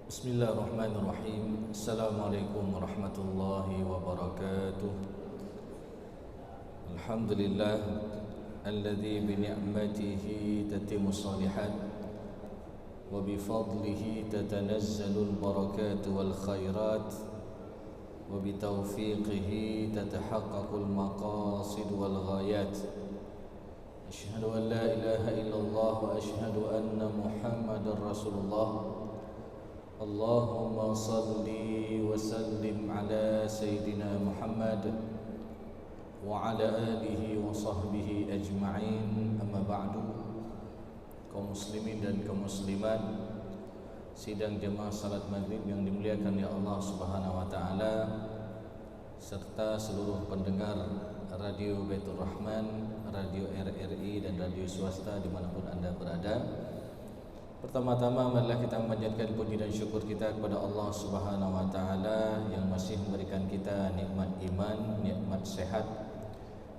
Bismillahirrahmanirrahim. Assalamualaikum warahmatullahi wabarakatuh. Alhamdulillah alladzi bi ni'matihi tatimmu shalihat wa bi fadlihi tatanazzalu al-barakat wal khairat wa bi tawfiqihi tatahaqqaqu al-maqasid wal ghayat. Asyhadu an la ilaha illallah wa asyhadu anna Muhammadar Rasulullah. Allahumma salli wa sallim ala Sayyidina Muhammad wa ala alihi wa sahbihi ajma'in. Amma ba'du. Kaum muslimin dan kaum muslimat, sidang jemaah salat maghrib yang dimuliakan ya Allah Subhanahu wa taala, serta seluruh pendengar Radio Baitur Rahman, Radio RRI dan radio swasta dimanapun Anda berada. Pertama-tama marilah kita memanjatkan puji dan syukur kita kepada Allah Subhanahu wa taala yang masih memberikan kita nikmat iman, nikmat sehat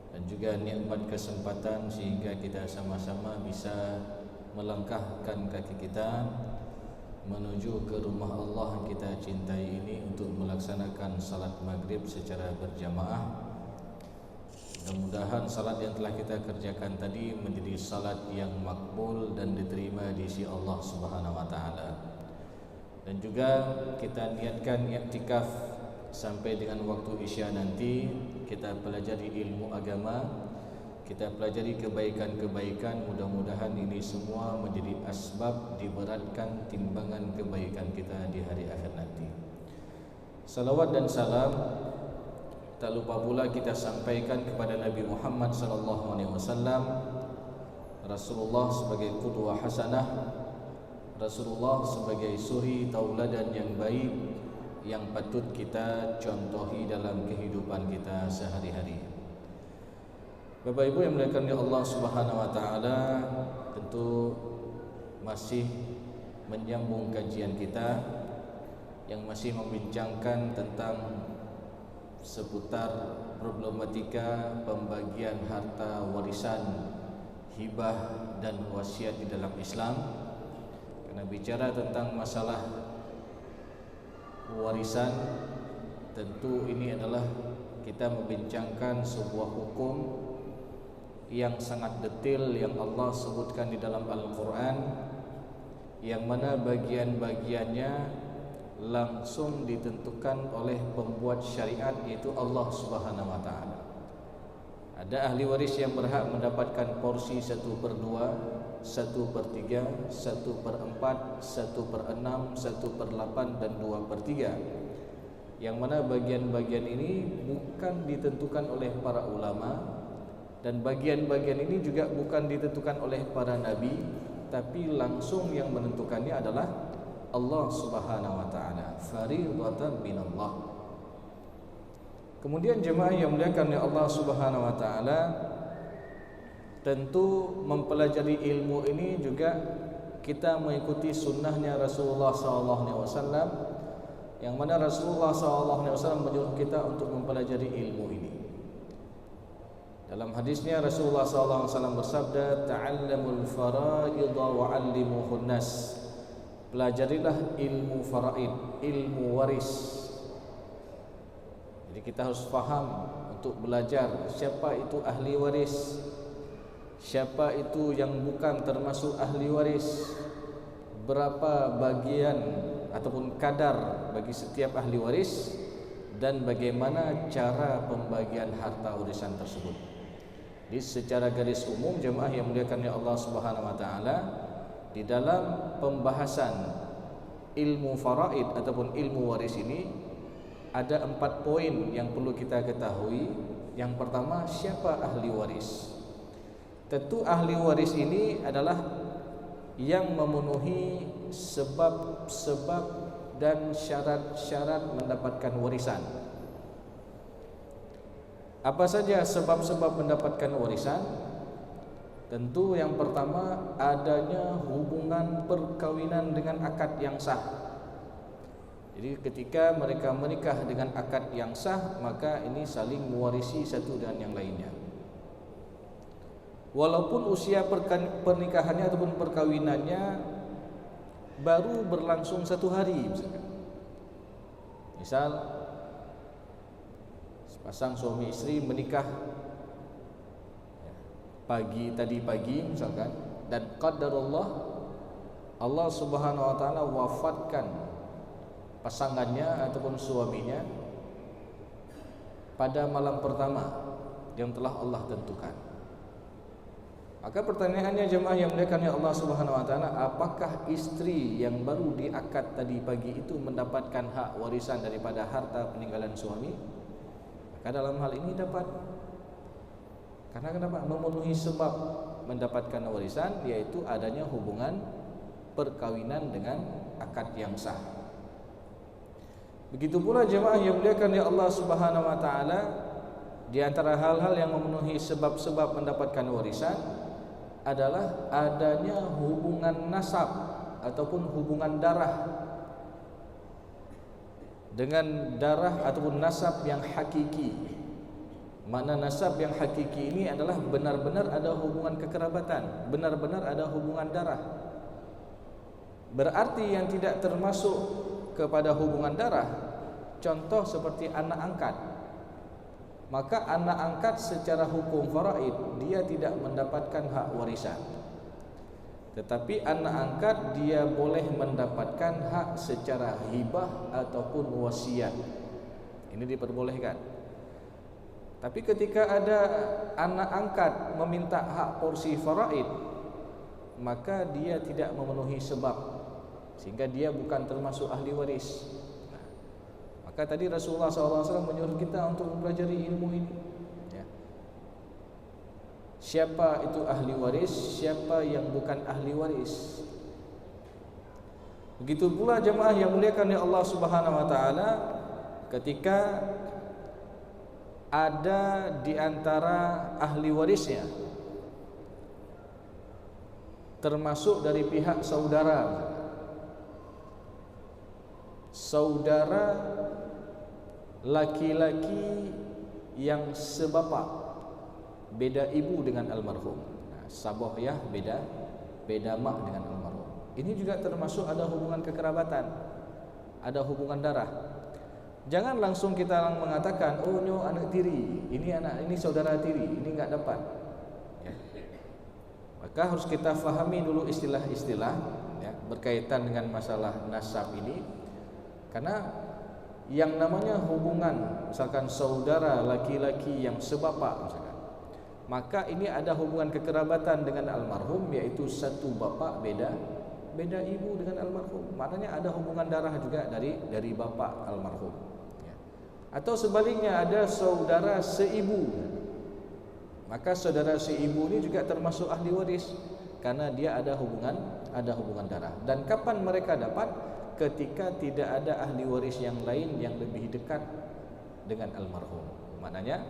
dan juga nikmat kesempatan sehingga kita sama-sama bisa melangkahkan kaki kita menuju ke rumah Allah yang kita cintai ini untuk melaksanakan salat maghrib secara berjamaah. Mudah-mudahan salat yang telah kita kerjakan tadi menjadi salat yang makbul dan diterima di sisi Allah Subhanahu wa taala. Dan juga kita niatkan i'tikaf sampai dengan waktu Isya nanti, kita pelajari ilmu agama, kita pelajari kebaikan-kebaikan. Mudah-mudahan ini semua menjadi asbab diberatkan timbangan kebaikan kita di hari akhir nanti. Salawat dan salam tak lupa pula kita sampaikan kepada Nabi Muhammad SAW, Rasulullah sebagai qudwah hasanah, Rasulullah sebagai suri tauladan yang baik yang patut kita contohi dalam kehidupan kita sehari-hari. Bapak Ibu yang dimuliakan oleh Allah Subhanahu wa taala, tentu masih menyambung kajian kita yang masih membincangkan tentang seputar problematika pembagian harta warisan, hibah dan wasiat di dalam Islam. Karena bicara tentang masalah warisan, tentu ini adalah kita membincangkan sebuah hukum yang sangat detail yang Allah sebutkan di dalam Al-Quran, yang mana bagian-bagiannya langsung ditentukan oleh pembuat syariat, yaitu Allah Subhanahu wa taala. Ada ahli waris yang berhak mendapatkan porsi 1/2, 1/3, 1/4, 1/6, 1/8 dan 2/3, yang mana bagian-bagian ini bukan ditentukan oleh para ulama, dan bagian-bagian ini juga bukan ditentukan oleh para nabi, tapi langsung yang menentukannya adalah Allah Subhanahu wa taala, fariidatan minallah. Kemudian jemaah yang dimuliakan oleh Allah Subhanahu wa taala, tentu mempelajari ilmu ini juga kita mengikuti sunnahnya Rasulullah SAW, yang mana Rasulullah SAW menyuruh kita untuk mempelajari ilmu ini. Dalam hadisnya Rasulullah SAW bersabda, ta'allamul faraidha wa 'allimuhun nas. Pelajarilah ilmu faraid, ilmu waris. Jadi kita harus faham untuk belajar siapa itu ahli waris, siapa itu yang bukan termasuk ahli waris, berapa bagian ataupun kadar bagi setiap ahli waris, dan bagaimana cara pembagian harta warisan tersebut. Jadi secara garis umum jemaah yang dimuliakan oleh Allah Subhanahu wa taala, di dalam pembahasan ilmu faraid ataupun ilmu waris ini ada 4 poin yang perlu kita ketahui. Yang pertama, siapa ahli waris? Tentu ahli waris ini adalah yang memenuhi sebab-sebab dan syarat-syarat mendapatkan warisan. Apa saja sebab-sebab mendapatkan warisan? Tentu yang pertama, adanya hubungan perkawinan dengan akad yang sah. Jadi ketika mereka menikah dengan akad yang sah, maka ini saling mewarisi satu dengan yang lainnya. Walaupun usia pernikahannya ataupun perkawinannya baru berlangsung 1 hari misalkan. Misal sepasang suami istri menikah tadi pagi misalkan, dan qadarullah Allah Subhanahu wa taala wafatkan pasangannya ataupun suaminya pada malam pertama yang telah Allah tentukan. Maka pertanyaannya jemaah yang dimuliakan oleh Allah Subhanahu wa taala, apakah istri yang baru diakad tadi pagi itu mendapatkan hak warisan daripada harta peninggalan suami? Maka dalam hal ini dapat. Karena kenapa? Memenuhi sebab mendapatkan warisan, yaitu adanya hubungan perkawinan dengan akad yang sah. Begitu pula jemaah yang dimuliakan oleh Allah Subhanahu wa taala, di antara hal-hal yang memenuhi sebab-sebab mendapatkan warisan adalah adanya hubungan nasab ataupun hubungan darah dengan darah ataupun nasab yang hakiki. Makna nasab yang hakiki ini adalah benar-benar ada hubungan kekerabatan, benar-benar ada hubungan darah. Berarti yang tidak termasuk kepada hubungan darah, contoh seperti anak angkat. Maka anak angkat secara hukum faraid dia tidak mendapatkan hak warisan. Tetapi anak angkat dia boleh mendapatkan hak secara hibah ataupun wasiat. Ini diperbolehkan. Tapi ketika ada anak angkat meminta hak porsi faraid, maka dia tidak memenuhi sebab, sehingga dia bukan termasuk ahli waris. Maka tadi Rasulullah SAW menyuruh kita untuk mempelajari ilmu ini, ya. Siapa itu ahli waris, siapa yang bukan ahli waris. Begitu pula jemaah yang muliakan oleh Allah Subhanahu wa taala, ketika ada di antara ahli warisnya termasuk dari pihak saudara laki-laki yang sebapak, beda ibu dengan almarhum. Nah, sabohyah beda mak dengan almarhum. Ini juga termasuk ada hubungan kekerabatan, ada hubungan darah. Jangan langsung kita mengatakan, oh ini anak tiri, ini saudara tiri, ini enggak dapat. Ya. Maka harus kita fahami dulu istilah-istilah, ya, berkaitan dengan masalah nasab ini. Karena yang namanya hubungan misalkan saudara laki-laki yang sebapak misalkan, maka ini ada hubungan kekerabatan dengan almarhum, yaitu satu bapak beda ibu dengan almarhum. Maknanya ada hubungan darah juga dari bapak almarhum, ya. Atau sebaliknya ada saudara seibu, maka saudara seibu ini juga termasuk ahli waris karena dia ada hubungan darah. Dan kapan mereka dapat? Ketika tidak ada ahli waris yang lain yang lebih dekat dengan almarhum. Maknanya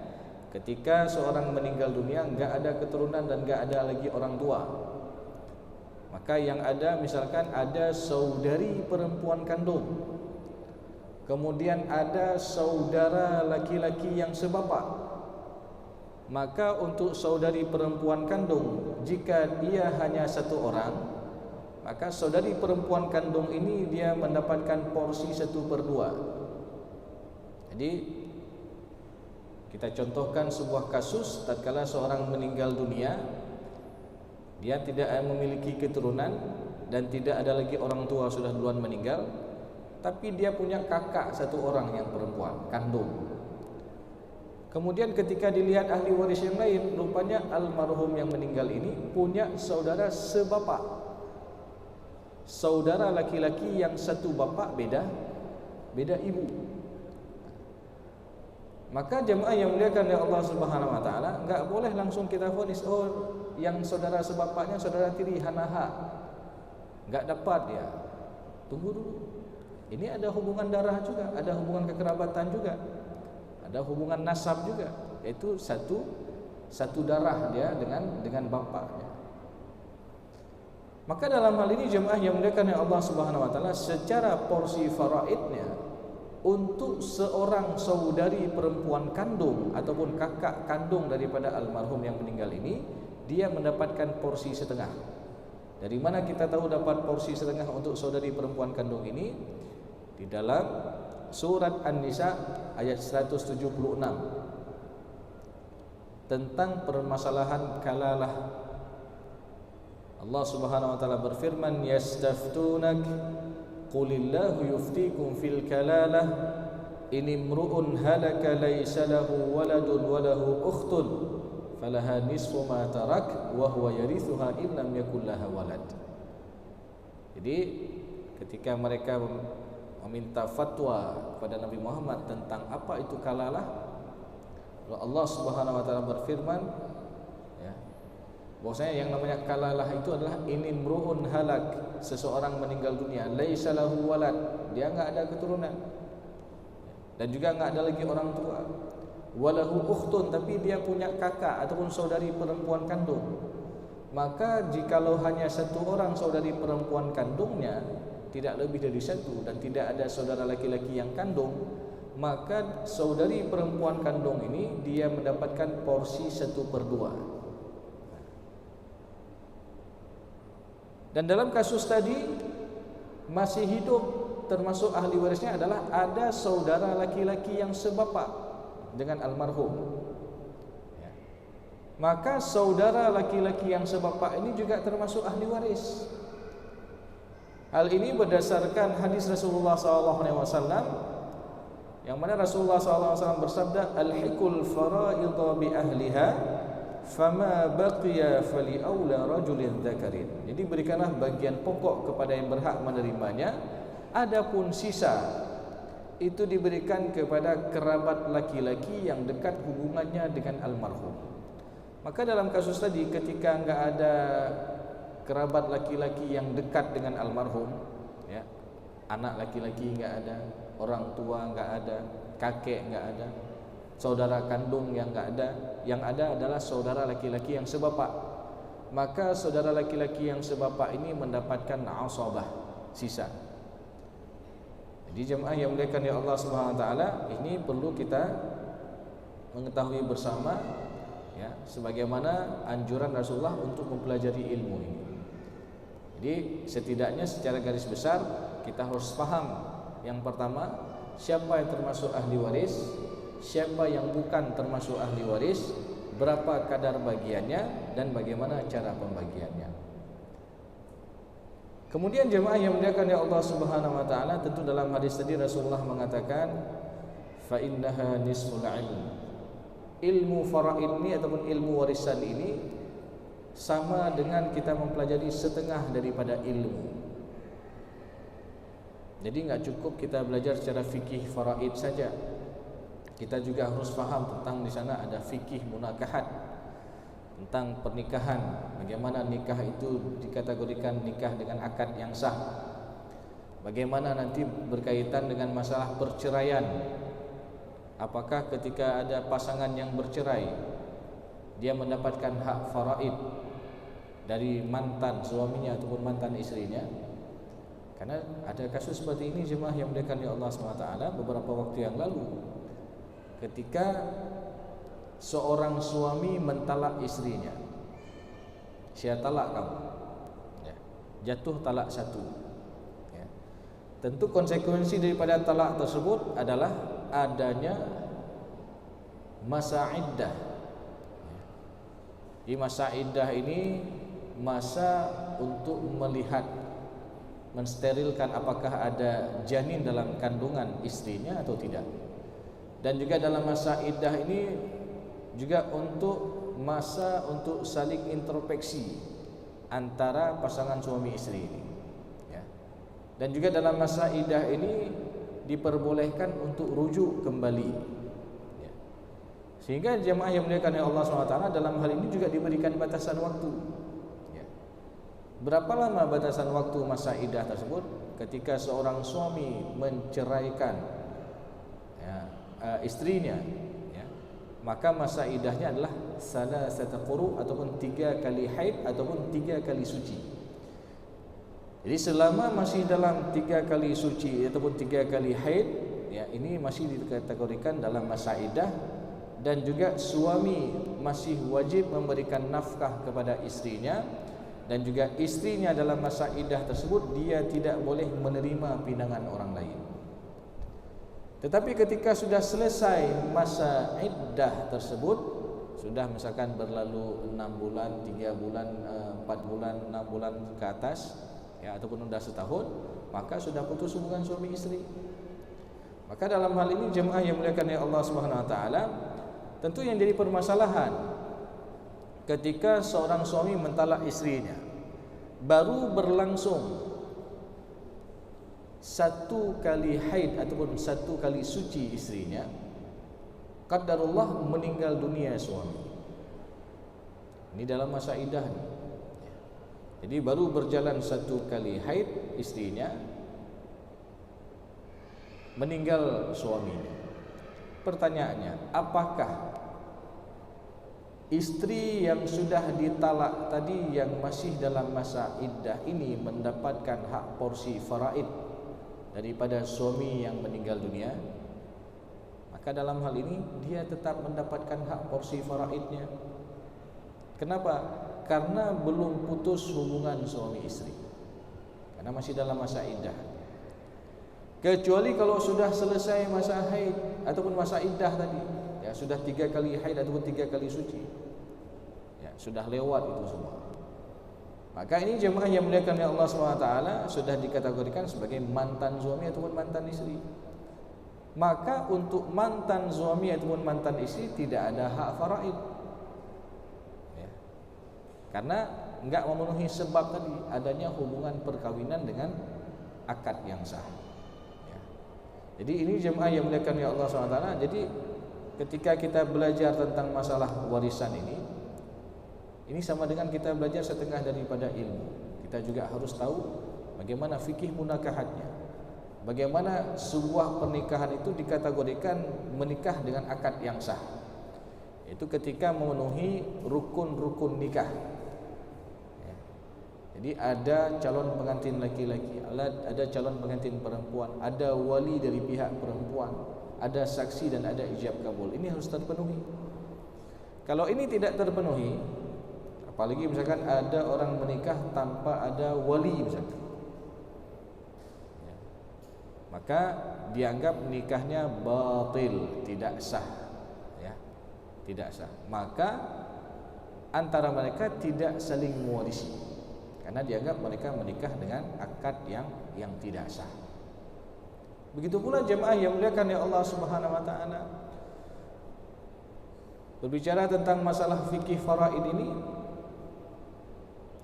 ketika seorang meninggal dunia enggak ada keturunan dan enggak ada lagi orang tua, maka yang ada misalkan ada saudari perempuan kandung, kemudian ada saudara laki-laki yang sebapak. Maka untuk saudari perempuan kandung, jika dia hanya satu orang, maka saudari perempuan kandung ini dia mendapatkan porsi 1/2. Jadi kita contohkan sebuah kasus, tatkala seorang meninggal dunia, dia tidak memiliki keturunan dan tidak ada lagi orang tua, sudah duluan meninggal, tapi dia punya kakak 1 orang yang perempuan kandung. Kemudian ketika dilihat ahli waris yang lain, rupanya almarhum yang meninggal ini punya saudara sebapak, saudara laki-laki yang satu bapak beda ibu. Maka jemaah yang muliakan oleh Allah Subhanahu wa taala, enggak boleh langsung kita vonis, oh yang saudara sebapaknya saudara tiri hanaha, enggak dapat dia. Tunggu dulu. Ini ada hubungan darah juga, ada hubungan kekerabatan juga, ada hubungan nasab juga, yaitu satu darah dia dengan bapaknya. Maka dalam hal ini jemaah yang dimuliakan oleh Allah Subhanahu wa taala, secara porsi faraidnya untuk seorang saudari perempuan kandung ataupun kakak kandung daripada almarhum yang meninggal ini, dia mendapatkan porsi setengah. Dari mana kita tahu dapat porsi setengah untuk saudari perempuan kandung ini? Di dalam surat An-Nisa ayat 176 tentang permasalahan kalalah. Allah Subhanahu wa taala berfirman, yastaftunak qulillahu yuftikum fil kalalah in imru'un halaka laysa lahu waladun wa lahu ukhtun falaha nisfu ma tarak wa huwa yarithuha in lam yakul laha walad. Jadi ketika mereka meminta fatwa kepada Nabi Muhammad tentang apa itu kalalah, Allah Subhanahu wa taala berfirman, ya, bahwasanya yang namanya kalalah itu adalah inimruun halak, seseorang meninggal dunia, laisa lahu walad, dia enggak ada keturunan. Dan juga enggak ada lagi orang tua. Walahu ukhtun, tapi dia punya kakak ataupun saudari perempuan kandung. Maka jikalau hanya satu orang saudari perempuan kandungnya, tidak lebih dari satu, dan tidak ada saudara laki-laki yang kandung, maka saudari perempuan kandung ini dia mendapatkan porsi 1/2. Dan dalam kasus tadi masih hidup, termasuk ahli warisnya adalah ada saudara laki-laki yang sebapak dengan almarhum, ya. Maka saudara laki-laki yang sebapak ini juga termasuk ahli waris. Hal ini berdasarkan hadis Rasulullah SAW, yang mana Rasulullah SAW bersabda, al-hikul fara'idha bi ahliha fama baqiya fali aula rajulin dzakarin. Jadi berikanlah bagian pokok kepada yang berhak menerimanya, adapun sisa itu diberikan kepada kerabat laki-laki yang dekat hubungannya dengan almarhum. Maka dalam kasus tadi, ketika enggak ada kerabat laki-laki yang dekat dengan almarhum, ya, anak laki-laki enggak ada, orang tua enggak ada, kakek enggak ada, saudara kandung yang enggak ada, yang ada adalah saudara laki-laki yang sebapak. Maka saudara laki-laki yang sebapak ini mendapatkan asabah, sisa. Jadi jemaah yang dimuliakan oleh Allah Subhanahu wa taala, ini perlu kita mengetahui bersama, ya, sebagaimana anjuran Rasulullah untuk mempelajari ilmu ini. Jadi setidaknya secara garis besar kita harus paham, yang pertama, siapa yang termasuk ahli waris, siapa yang bukan termasuk ahli waris, berapa kadar bagiannya, dan bagaimana cara pembagiannya. Kemudian jemaah yang dimuliakan oleh Allah Subhanahu wa taala, tentu dalam hadis tadi Rasulullah mengatakan, fa innaha nisful ilm. Ilmu faraid ini ataupun ilmu warisan ini sama dengan kita mempelajari setengah daripada ilmu. Jadi enggak cukup kita belajar secara fikih faraid saja. Kita juga harus faham tentang di sana ada fikih munakahat, tentang pernikahan, bagaimana nikah itu dikategorikan nikah dengan akad yang sah, bagaimana nanti berkaitan dengan masalah perceraian. Apakah ketika ada pasangan yang bercerai, dia mendapatkan hak faraid dari mantan suaminya ataupun mantan istrinya? Karena ada kasus seperti ini jemaah yang dimuliakan oleh Allah SWT beberapa waktu yang lalu, ketika seorang suami mentalak istrinya, saya talak kamu, ya, jatuh talak 1, ya. Tentu konsekuensi daripada talak tersebut adalah adanya masa iddah, ya. Di masa iddah ini masa untuk melihat, mensterilkan apakah ada janin dalam kandungan istrinya atau tidak. Dan juga dalam masa iddah ini juga untuk masa untuk saling introspeksi antara pasangan suami istri ini, ya. Dan juga dalam masa iddah ini diperbolehkan untuk rujuk kembali, ya. Sehingga jemaah yang dimuliakan oleh Allah SWT dalam hal ini juga diberikan batasan waktu, ya. Berapa lama batasan waktu masa iddah tersebut? Ketika seorang suami menceraikan, ya, istrinya, maka masa iddahnya adalah salasata quru ataupun 3 kali haid ataupun 3 kali suci. Jadi selama masih dalam 3 kali suci ataupun 3 kali haid, ya, ini masih dikategorikan dalam masa iddah. Dan juga suami masih wajib memberikan nafkah kepada istrinya dan juga istrinya dalam masa iddah tersebut, dia tidak boleh menerima pinangan orang lain. Tetapi ketika sudah selesai masa iddah tersebut, sudah misalkan berlalu 6 bulan, 3 bulan, 4 bulan, 6 bulan ke atas, ya, ataupun sudah setahun, maka sudah putus hubungan suami istri. Maka dalam hal ini jemaah yang dimuliakan oleh Allah Subhanahu wa taala, tentu yang jadi permasalahan ketika seorang suami mentalak istrinya, baru berlangsung 1 kali haid ataupun 1 kali suci istrinya, qadarullah meninggal dunia suami. Ini dalam masa iddah. Jadi baru berjalan 1 kali haid istrinya, meninggal suaminya. Pertanyaannya, apakah istri yang sudah ditalak tadi yang masih dalam masa iddah ini mendapatkan hak porsi faraid daripada suami yang meninggal dunia? Maka dalam hal ini dia tetap mendapatkan hak porsi faraidnya. Kenapa? Karena belum putus hubungan suami istri, karena masih dalam masa iddah. Kecuali kalau sudah selesai masa haid ataupun masa iddah tadi, ya, sudah 3 kali haid ataupun 3 kali suci, ya, sudah lewat itu semua. Maka ini jemaah yang dimuliakan oleh Allah SWT sudah dikategorikan sebagai mantan suami ataupun mantan istri. Maka untuk mantan suami ataupun mantan istri tidak ada hak faraid, ya, karena enggak memenuhi sebab tadi, adanya hubungan perkawinan dengan akad yang sah. Jadi ini jemaah yang dimuliakan oleh Allah SWT. Jadi ketika kita belajar tentang masalah warisan ini sama dengan kita belajar setengah daripada ilmu. Kita juga harus tahu bagaimana fikih munakahatnya, bagaimana sebuah pernikahan itu dikategorikan menikah dengan akad yang sah. Itu ketika memenuhi rukun-rukun nikah. Jadi ada calon pengantin laki-laki, ada calon pengantin perempuan, ada wali dari pihak perempuan, ada saksi dan ada ijab kabul. Ini harus terpenuhi. Kalau ini tidak terpenuhi, apalagi misalkan ada orang menikah tanpa ada wali misalkan, ya, maka dianggap nikahnya batil, tidak sah, ya, tidak sah. Maka antara mereka tidak saling mewarisi, karena dianggap mereka menikah dengan akad yang tidak sah. Begitu pula jemaah yang dimuliakan oleh Allah Subhanahu wa taala. Berbicara tentang masalah fikih faraid ini,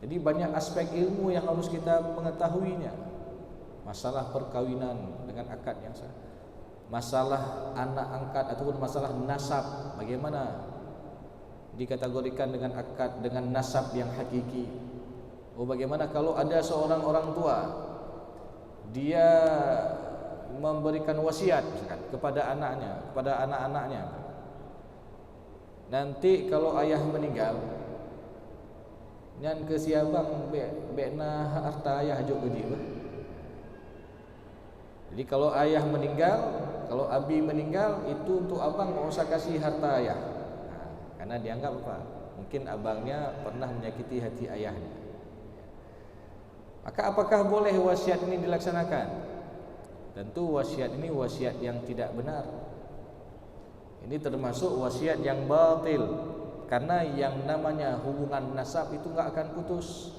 jadi banyak aspek ilmu yang harus kita mengetahuinya. Masalah perkawinan dengan akad yang sah, masalah anak angkat ataupun masalah nasab, bagaimana dikategorikan dengan akad dengan nasab yang hakiki. Bagaimana kalau ada seorang orang tua, dia memberikan wasiat misalkan kepada anaknya, kepada anak-anaknya, nanti kalau ayah meninggal, nyan ke siabang bekna harta ayah juk gede. Jadi kalau ayah meninggal, kalau abi meninggal, itu untuk abang mau usah kasih harta ayah, karena dianggap apa? Mungkin abangnya pernah menyakiti hati ayahnya. Maka apakah boleh wasiat ini dilaksanakan? Tentu wasiat ini wasiat yang tidak benar. Ini termasuk wasiat yang batil, karena yang namanya hubungan nasab itu enggak akan putus.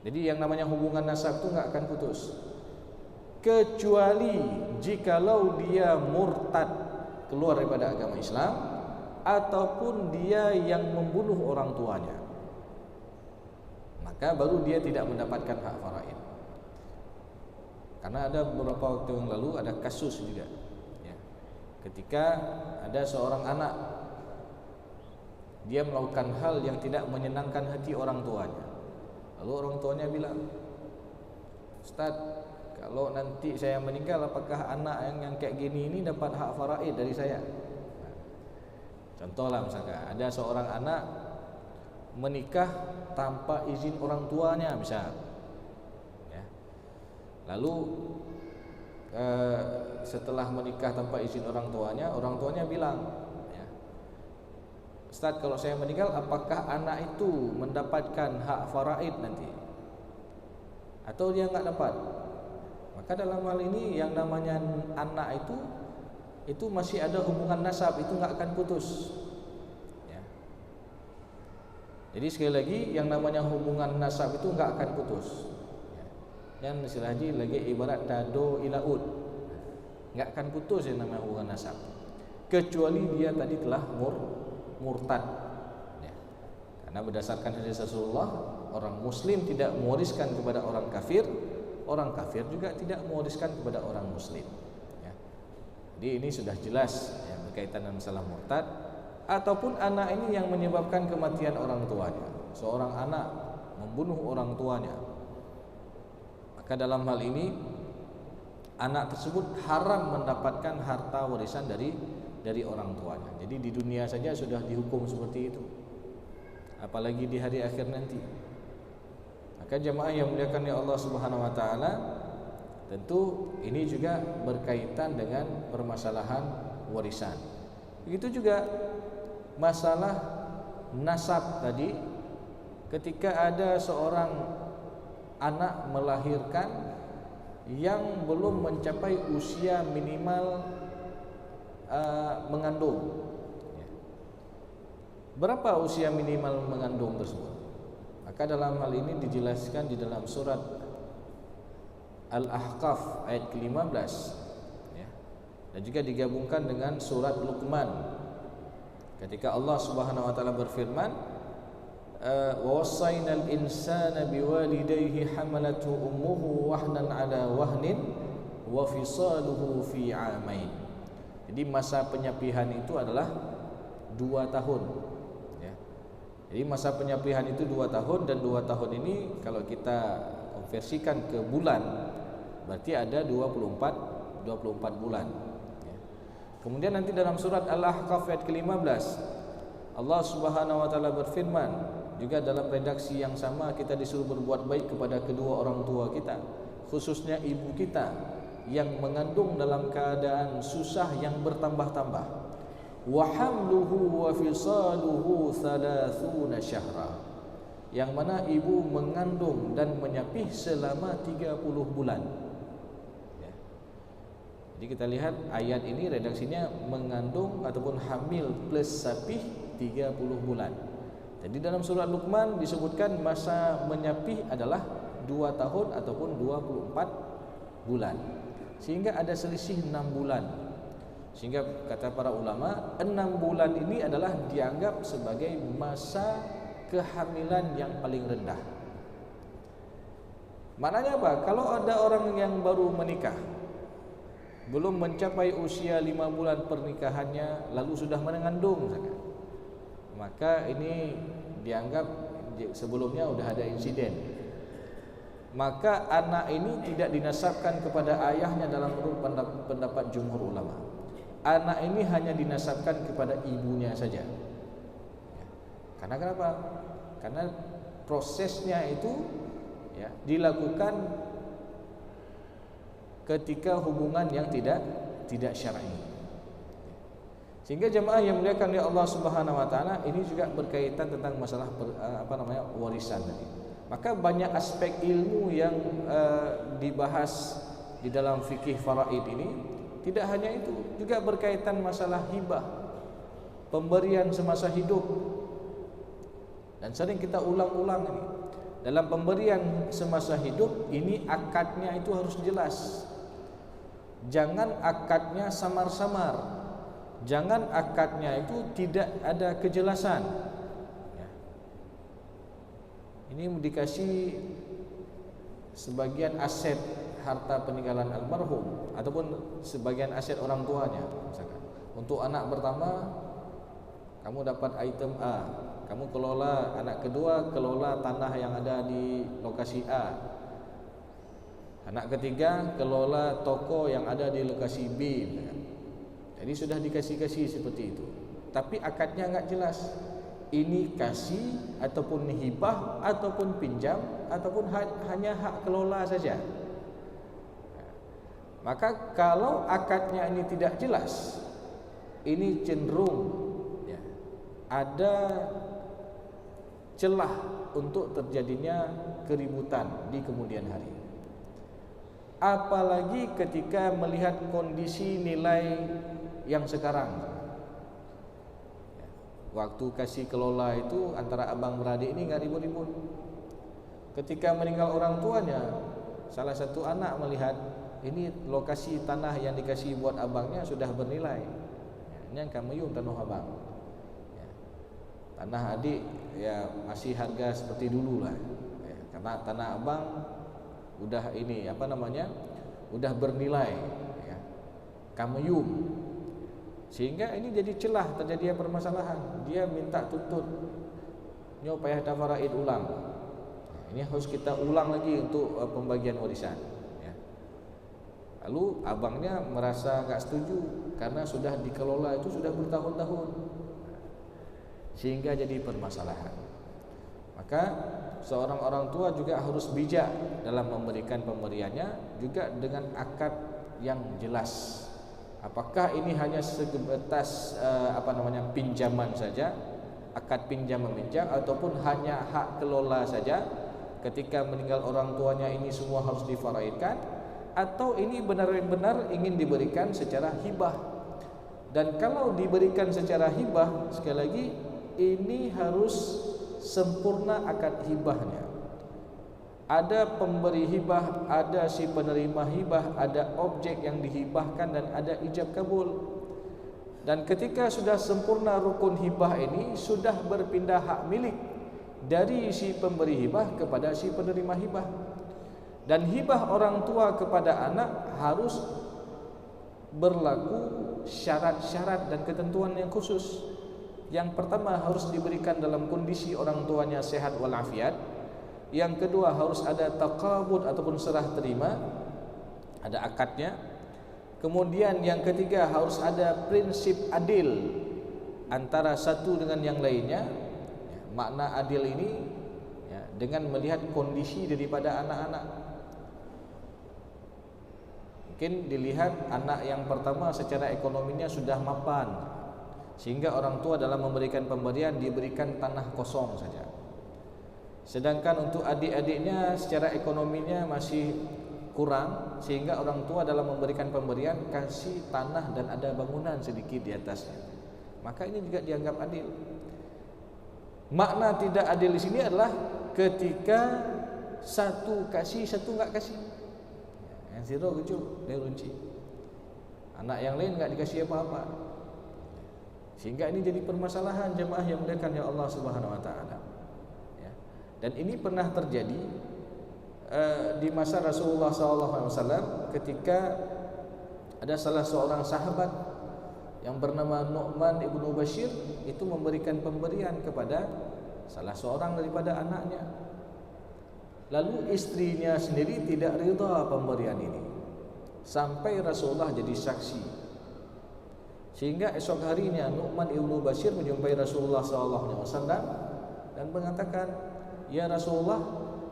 Jadi yang namanya hubungan nasab itu enggak akan putus, kecuali jikalau dia murtad, keluar daripada agama Islam, ataupun dia yang membunuh orang tuanya, maka baru dia tidak mendapatkan hak faraid. Karena ada beberapa waktu yang lalu ada kasus juga, ya, ketika ada seorang anak, dia melakukan hal yang tidak menyenangkan hati orang tuanya. Lalu orang tuanya bilang, Ustaz, kalau nanti saya meninggal, apakah anak yang kayak gini ini dapat hak faraid dari saya? Contohlah misalkan ada seorang anak menikah tanpa izin orang tuanya misal, ya. Lalu setelah menikah tanpa izin orang tuanya bilang, ya, Ustaz, kalau saya meninggal apakah anak itu mendapatkan hak faraid nanti atau dia enggak dapat? Maka dalam hal ini yang namanya anak itu masih ada hubungan nasab, itu enggak akan putus. Ya. Jadi sekali lagi yang namanya hubungan nasab itu enggak akan putus. Ya. Dan istilah haji lagi ibarat dado ilaud, enggak akan putus yang namanya hubungan nasab. Kecuali dia tadi telah murtad. Ya. Karena berdasarkan hadis Rasulullah, orang muslim tidak mewariskan kepada orang kafir juga tidak mewariskan kepada orang muslim. Ya. Jadi ini sudah jelas ya, berkaitan dengan masalah murtad ataupun anak ini yang menyebabkan kematian orang tuanya. Seorang anak membunuh orang tuanya, maka dalam hal ini anak tersebut haram mendapatkan harta warisan dari orang tuanya. Jadi di dunia saja sudah dihukum seperti itu, apalagi di hari akhir nanti. Maka jemaah yang muliakan ya Allah Subhanahu wa taala, tentu ini juga berkaitan dengan permasalahan warisan. Begitu juga masalah nasab tadi, ketika ada seorang anak melahirkan yang belum mencapai usia minimal mengandung. Berapa usia minimal mengandung tersebut? Maka dalam hal ini dijelaskan di dalam surat Al-Ahqaf ayat ke-15 ya. Dan juga digabungkan dengan surat Luqman ketika Allah Subhanahu wa taala berfirman, wa wassaynal insana biwalidayhi hamalathu ummuhu wahnan ala wahnin wa fisaluhu fi 'amain. Jadi masa penyapihan itu adalah 2 tahun ya. Jadi masa penyapihan itu 2 tahun, dan 2 tahun ini kalau kita konversikan ke bulan berarti ada 24 bulan ya. Kemudian nanti dalam surat Al-Ahqaf ayat ke-15 Allah Subhanahu wa taala berfirman, juga dalam redaksi yang sama kita disuruh berbuat baik kepada kedua orang tua kita, khususnya ibu kita yang mengandung dalam keadaan susah yang bertambah-tambah. Wa hamluhu wa fisaluhu 30 syahra, yang mana ibu mengandung dan menyapih selama 30 bulan ya. Jadi kita lihat ayat ini redaksinya mengandung ataupun hamil plus sapih 30 bulan. Jadi dalam surat Luqman disebutkan masa menyapih adalah 2 tahun ataupun 24 bulan. Sehingga ada selisih 6 bulan. Sehingga kata para ulama, 6 bulan ini adalah dianggap sebagai masa kehamilan yang paling rendah. Maknanya apa? Kalau ada orang yang baru menikah, belum mencapai usia 5 bulan pernikahannya, lalu sudah mengandung, maka ini dianggap sebelumnya sudah ada insiden. Maka anak ini tidak dinasabkan kepada ayahnya dalam menurut pendapat jumhur ulama. Anak ini hanya dinasabkan kepada ibunya saja. Karena kenapa? Karena prosesnya itu ya, dilakukan ketika hubungan yang tidak syar'i. Sehingga jemaah yang muliakan oleh Allah Subhanahu wa taala, ini juga berkaitan tentang masalah warisan tadi. Maka banyak aspek ilmu yang dibahas di dalam fikih faraid ini. Tidak hanya itu, juga berkaitan masalah hibah, pemberian semasa hidup. Dan sering kita ulang-ulang ini. Dalam pemberian semasa hidup ini akadnya itu harus jelas. Jangan akadnya samar-samar. Jangan akadnya itu tidak ada kejelasan. Ini dikasih sebagian aset harta peninggalan almarhum ataupun sebagian aset orang tuanya, misalkan. Untuk anak pertama kamu dapat item A, kamu kelola. Anak kedua kelola tanah yang ada di lokasi A. Anak ketiga kelola toko yang ada di lokasi B, misalkan. Jadi sudah dikasih seperti itu. Tapi akadnya enggak jelas. Ini kasih ataupun hibah ataupun pinjam ataupun hanya hak kelola saja. Maka kalau akadnya ini tidak jelas, ini cenderung ya, ada celah untuk terjadinya keributan di kemudian hari. Apalagi ketika melihat kondisi nilai yang sekarang. Waktu kasih kelola itu antara abang beradik ini nggak ribut-ribut. Ketika meninggal orang tuanya, salah satu anak melihat ini lokasi tanah yang dikasih buat abangnya sudah bernilai. Ini yang kameyung tanah abang. Tanah adik ya masih harga seperti dulu lah. Karena tanah abang udah ini udah bernilai. Kameyung. Sehingga ini jadi celah terjadinya permasalahan. Dia minta tuntut nyo payah tafaraid ulang. Ini harus kita ulang lagi untuk pembagian warisan. Lalu abangnya merasa gak setuju karena sudah dikelola itu sudah bertahun-tahun, sehingga jadi permasalahan. Maka seorang orang tua juga harus bijak dalam memberikan pemberiannya, juga dengan akad yang jelas. Apakah ini hanya sebatas pinjaman saja, akad pinjam meminjam, ataupun hanya hak kelola saja. Ketika meninggal orang tuanya ini semua harus difaraidkan, atau ini benar-benar ingin diberikan secara hibah. Dan kalau diberikan secara hibah, sekali lagi ini harus sempurna akad hibahnya. Ada pemberi hibah, ada si penerima hibah, ada objek yang dihibahkan, dan ada ijab kabul. Dan ketika sudah sempurna rukun hibah ini, sudah berpindah hak milik dari si pemberi hibah kepada si penerima hibah. Dan hibah orang tua kepada anak harus berlaku syarat-syarat dan ketentuan yang khusus. Yang pertama, harus diberikan dalam kondisi orang tuanya sehat walafiat. Yang kedua, harus ada taqabud ataupun serah terima, ada akadnya. Kemudian yang ketiga, harus ada prinsip adil antara satu dengan yang lainnya. Makna adil ini dengan melihat kondisi daripada anak-anak. Mungkin dilihat anak yang pertama secara ekonominya sudah mapan, sehingga orang tua dalam memberikan pemberian diberikan tanah kosong saja. Sedangkan untuk adik-adiknya secara ekonominya masih kurang, sehingga orang tua dalam memberikan pemberian kasih tanah dan ada bangunan sedikit di atasnya. Maka ini juga dianggap adil. Makna tidak adil di sini adalah ketika satu kasih, satu enggak kasih. Yang zero kecil, dia runci. Anak yang lain enggak dikasih apa-apa. Sehingga ini jadi permasalahan jemaah yang dimuliakan ya Allah Subhanahu wa taala. Dan ini pernah terjadi di masa Rasulullah SAW ketika ada salah seorang sahabat yang bernama Nu'man ibnu Bashir itu memberikan pemberian kepada salah seorang daripada anaknya. Lalu istrinya sendiri tidak ridha pemberian ini, sampai Rasulullah jadi saksi. Sehingga esok harinya Nu'man ibnu Bashir menjumpai Rasulullah SAW dan mengatakan, "Ya Rasulullah,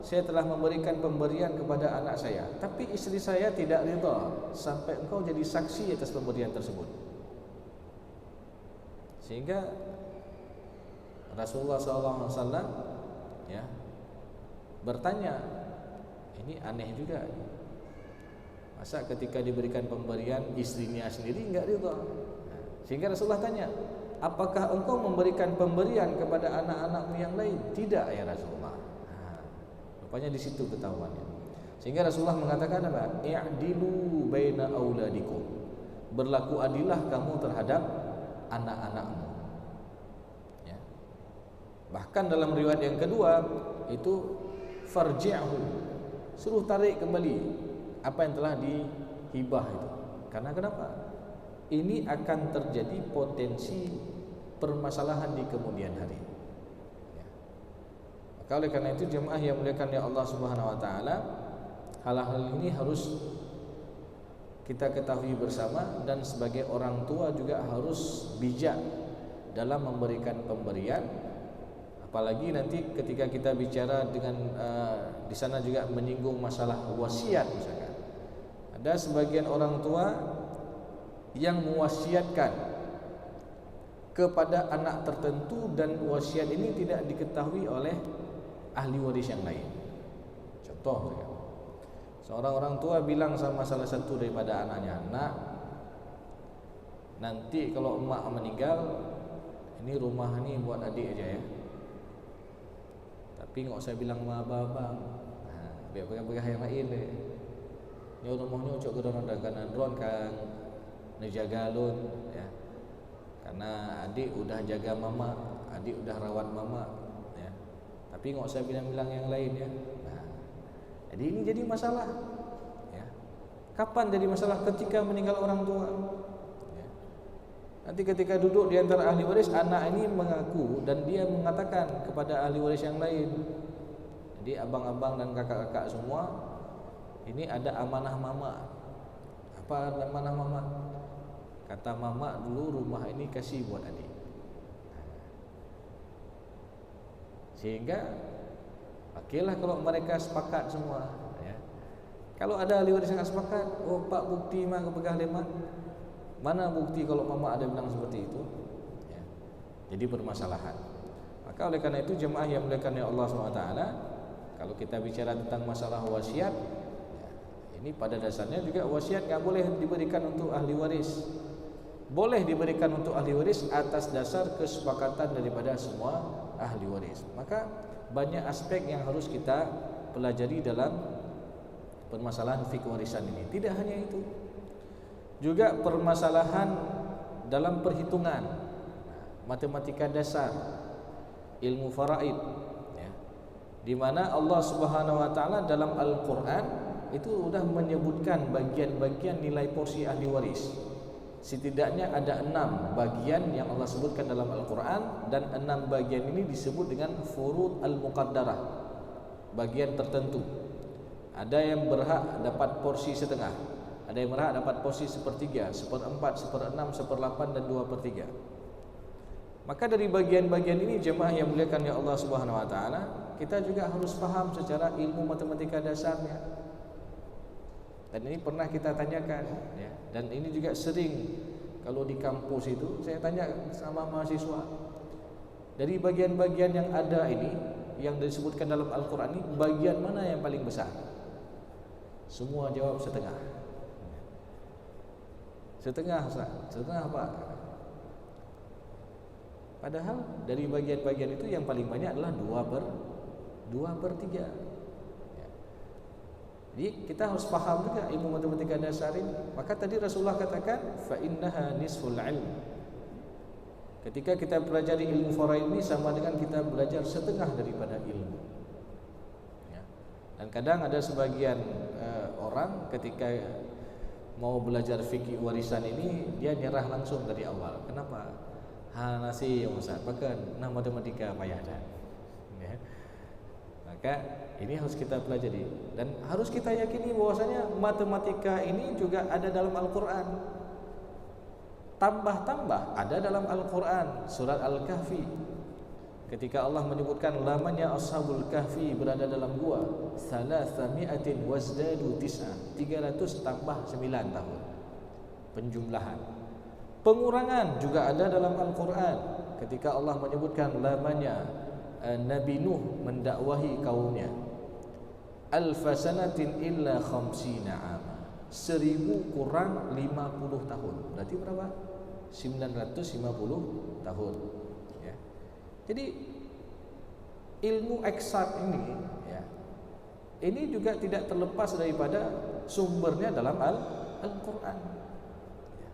saya telah memberikan pemberian kepada anak saya, tapi istri saya tidak ridha sampai engkau jadi saksi atas pemberian tersebut." Sehingga Rasulullah SAW bertanya, ini aneh juga. Masa ketika diberikan pemberian istrinya sendiri enggak ridha? Sehingga Rasulullah tanya, apakah engkau memberikan pemberian kepada anak-anakmu yang lain? Tidak ya Rasulullah. Rupanya di situ ketahuannya. Sehingga Rasulullah mengatakan apa? I'dilu baina auladikum. Berlaku adillah kamu terhadap anak-anakmu. Ya. Bahkan dalam riwayat yang kedua itu farji'hu, suruh tarik kembali apa yang telah dihibah itu. Karena kenapa? Ini akan terjadi potensi permasalahan di kemudian hari. Maka oleh karena itu jemaah yang muliakan ya Allah Subhanahu wa taala, hal-hal ini harus kita ketahui bersama, dan sebagai orang tua juga harus bijak dalam memberikan pemberian. Apalagi nanti ketika kita bicara dengan di sana juga menyinggung masalah wasiat misalkan. Ada sebagian orang tua yang mewasiatkan kepada anak tertentu dan wasiat ini tidak diketahui oleh ahli waris yang lain. Contoh, seorang orang tua bilang sama salah satu daripada anaknya, "Nak, nanti kalau emak meninggal, ini rumah ni buat adik aja ya. Tapi enggak usah bilang sama abang-abang. Biar pegang-pegang yang lain deh. Ni rumahnya ucap ke dalam kanan ron kan ngejaga lun ya. Karena adik udah jaga mama, adik udah rawat mama ya. Tapi enggak usah bilang-bilang yang lain ya." Jadi ini jadi masalah ya. Kapan jadi masalah? Ketika meninggal orang tua ya. Nanti ketika duduk di antara ahli waris, anak ini mengaku dan dia mengatakan kepada ahli waris yang lain. Jadi abang-abang dan kakak-kakak semua, ini ada amanah mama. Apa amanah mama? Kata mama dulu rumah ini kasih buat adik. Sehingga okeylah kalau mereka sepakat semua ya. Kalau ada ahli waris yang sepakat, oh pak bukti mah kepegang lemak. Mana bukti kalau mama ada bilang seperti itu ya. Jadi permasalahan. Maka oleh karena itu jemaah yang dimuliakan oleh Allah SWT, kalau kita bicara tentang masalah wasiat ya, ini pada dasarnya juga wasiat enggak boleh diberikan untuk ahli waris. Boleh diberikan untuk ahli waris atas dasar kesepakatan daripada semua ahli waris. Maka banyak aspek yang harus kita pelajari dalam permasalahan fikih warisan ini. Tidak hanya itu, juga permasalahan dalam perhitungan, matematika dasar, ilmu faraid ya. Di mana Allah Subhanahu wa taala dalam Al-Qur'an itu sudah menyebutkan bagian-bagian nilai porsi ahli waris. Setidaknya ada 6 bagian yang Allah sebutkan dalam Al-Quran, dan 6 bagian ini disebut dengan furud al-muqaddarah, bagian tertentu. Ada yang berhak dapat porsi setengah, ada yang berhak dapat porsi 1/3, 1/4, 1/6, 1/8 dan 2/3. Maka dari bagian-bagian ini jemaah yang muliakan ya Allah Subhanahu wa taala, kita juga harus paham secara ilmu matematika dasarnya. Dan ini pernah kita tanyakan ya. Dan ini juga sering kalau di kampus itu saya tanya sama mahasiswa, dari bagian-bagian yang ada ini yang disebutkan dalam Al-Quran ini, bagian mana yang paling besar? Semua jawab setengah. Setengah Ustaz. Setengah apa? Padahal dari bagian-bagian itu yang paling banyak adalah 2/3. Jadi kita harus paham juga ilmu matematika dasar ini. Maka tadi Rasulullah katakan fa innaha nisful ilm. Ketika kita pelajari ilmu faraid ini sama dengan kita belajar setengah daripada ilmu ya. Dan kadang ada sebagian orang ketika mau belajar fikih warisan ini, dia nyerah langsung dari awal. Kenapa? Nasi yang Ustaz, bahkan matematika payah dah ya. Maka ini harus kita pelajari dan harus kita yakini bahwasanya matematika ini juga ada dalam Al-Quran. Tambah-tambah ada dalam Al-Quran, surat Al-Kahfi. Ketika Allah menyebutkan lamanya ashabul kahfi berada dalam gua, 300 wazdadu 9, 300 tambah 9 tahun. Penjumlahan. Pengurangan juga ada dalam Al-Quran. Ketika Allah menyebutkan lamanya Nabi Nuh mendakwahi kaumnya, alfasanatin illa khamsina ama, 1000 kurang 50 tahun. Berarti berapa? 950 tahun ya. Jadi ilmu eksak ini ya, ini juga tidak terlepas daripada sumbernya dalam Al-Quran ya.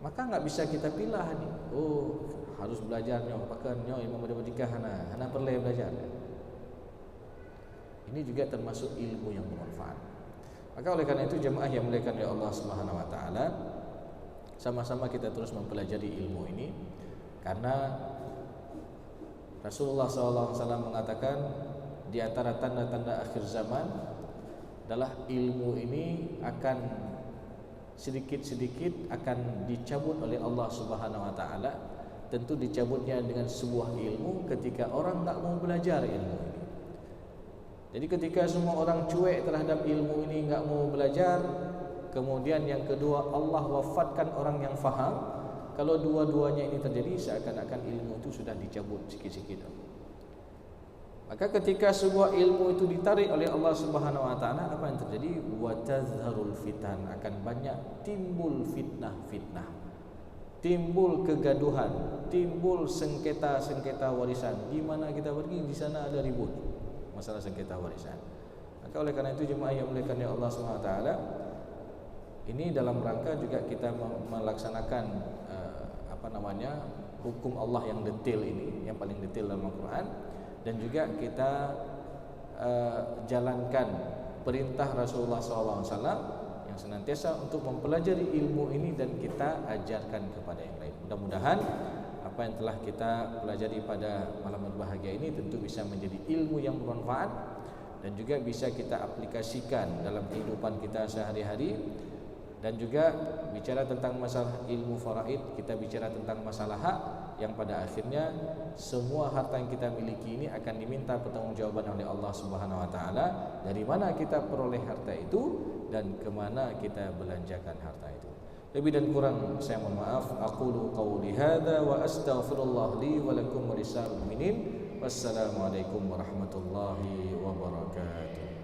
Maka nggak bisa kita pilih nih, oh harus belajarnya pakainya ilmu matematika hana perlu belajar. Ini juga termasuk ilmu yang bermanfaat. Maka oleh karena itu jemaah yang dimuliakan oleh Allah Subhanahu wa taala, sama-sama kita terus mempelajari ilmu ini, karena Rasulullah SAW mengatakan di antara tanda-tanda akhir zaman adalah ilmu ini akan sedikit-sedikit akan dicabut oleh Allah Subhanahu wa taala. Tentu dicabutnya dengan sebuah ilmu ketika orang tak mau belajar ilmu ini. Jadi ketika semua orang cuek terhadap ilmu ini, enggak mau belajar, kemudian yang kedua Allah wafatkan orang yang faham, Kalau dua-duanya ini terjadi, seakan-akan ilmu itu sudah dicabut sikit-sikit. Maka ketika sebuah ilmu itu ditarik oleh Allah Subhanahu wa taala, apa yang terjadi? Wa tazharul fitan, akan banyak timbul fitnah-fitnah. Timbul kegaduhan, timbul sengketa-sengketa warisan. Di mana kita pergi, di sana ada ribut masalah sengketa warisan. Maka oleh karena itu jemaah yang dimuliakan oleh Allah Subhanahu wa taala, ini dalam rangka juga kita melaksanakan hukum Allah yang detail ini, yang paling detail dalam Al-Quran, dan juga kita jalankan perintah Rasulullah SAW yang senantiasa untuk mempelajari ilmu ini dan kita ajarkan kepada yang lain. Mudah-mudahan apa yang telah kita pelajari pada malam berbahagia ini tentu bisa menjadi ilmu yang bermanfaat dan juga bisa kita aplikasikan dalam kehidupan kita sehari-hari. Dan juga bicara tentang masalah ilmu faraid, kita bicara tentang masalah hak yang pada akhirnya semua harta yang kita miliki ini akan diminta pertanggungjawaban oleh Allah Subhanahu wa taala, dari mana kita peroleh harta itu dan kemana kita belanjakan harta itu. Lebih dan kurang saya mohon maaf. Aqulu qawli hadza wa astaghfirullah li wa lakum wa lisa'il mu'minin. Wassalamualaikum warahmatullahi wabarakatuh.